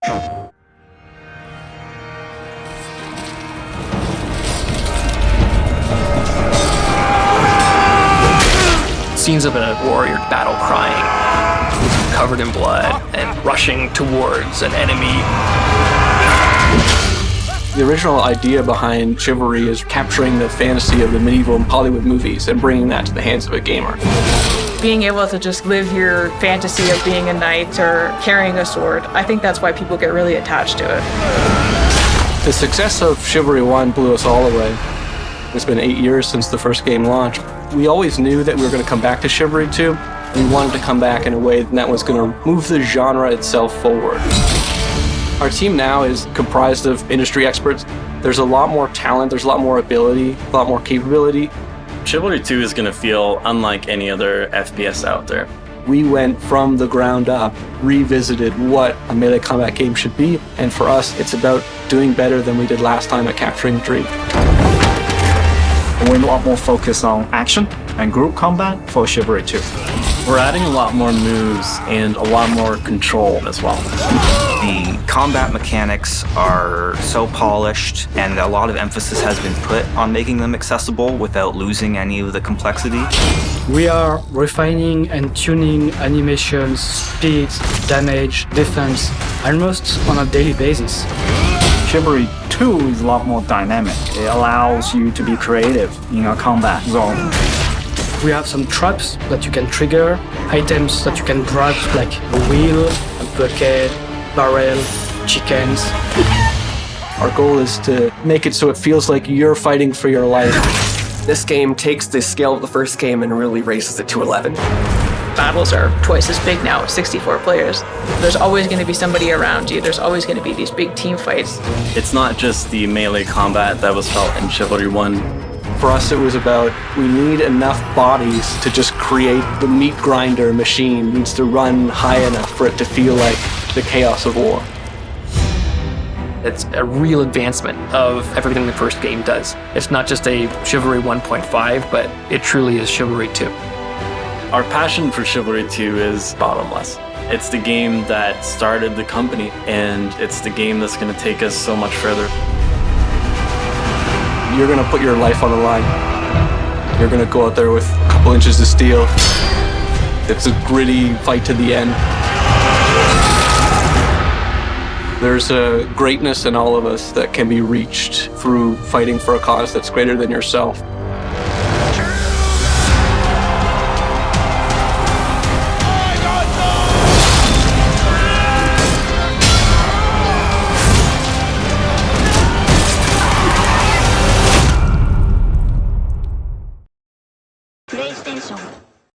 Scenes of a warrior battle crying, covered in blood, and rushing towards an enemy. The original idea behind Chivalry is capturing the fantasy of the medieval Hollywood movies and bringing that to the hands of a gamer. Being able to just live your fantasy of being a knight or carrying a sword, I think that's why people get really attached to it. The success of Chivalry 1 blew us all away. It's been 8 years since the first game launched. We always knew that we were going to come back to Chivalry 2. We wanted to come back in a way that was going to move the genre itself forward. Our team now is comprised of industry experts. There's a lot more talent, there's a lot more ability, a lot more capability. Chivalry 2 is going to feel unlike any other FPS out there. We went from the ground up, revisited what a melee combat game should be, and for us, it's about doing better than we did last time at capturing the dream. We're a lot more focused on action and group combat for Chivalry 2. We're adding a lot more moves and a lot more control as well. The combat mechanics are so polished, and a lot of emphasis has been put on making them accessible without losing any of the complexity. We are refining and tuning animations, speed, damage, defense, almost on a daily basis. Chivalry 2 is a lot more dynamic. It allows you to be creative in a combat zone. We have some traps that you can trigger, items that you can grab like a wheel, a bucket, barrel, chickens. Our goal is to make it so it feels like you're fighting for your life. This game takes the scale of the first game and really raises it to 11. Battles are twice as big now with 64 players. There's always going to be somebody around you. There's always going to be these big team fights. It's not just the melee combat that was felt in Chivalry 1. For us, it was about, we need enough bodies to just create the meat grinder machine. It needs to run high enough for it to feel like the chaos of war. It's a real advancement of everything the first game does. It's not just a Chivalry 1.5, but it truly is Chivalry 2. Our passion for Chivalry 2 is bottomless. It's the game that started the company, and it's the game that's going to take us so much further. You're going to put your life on the line. You're going to go out there with a couple inches of steel. It's a gritty fight to the end. There's a greatness in all of us that can be reached through fighting for a cause that's greater than yourself. PlayStation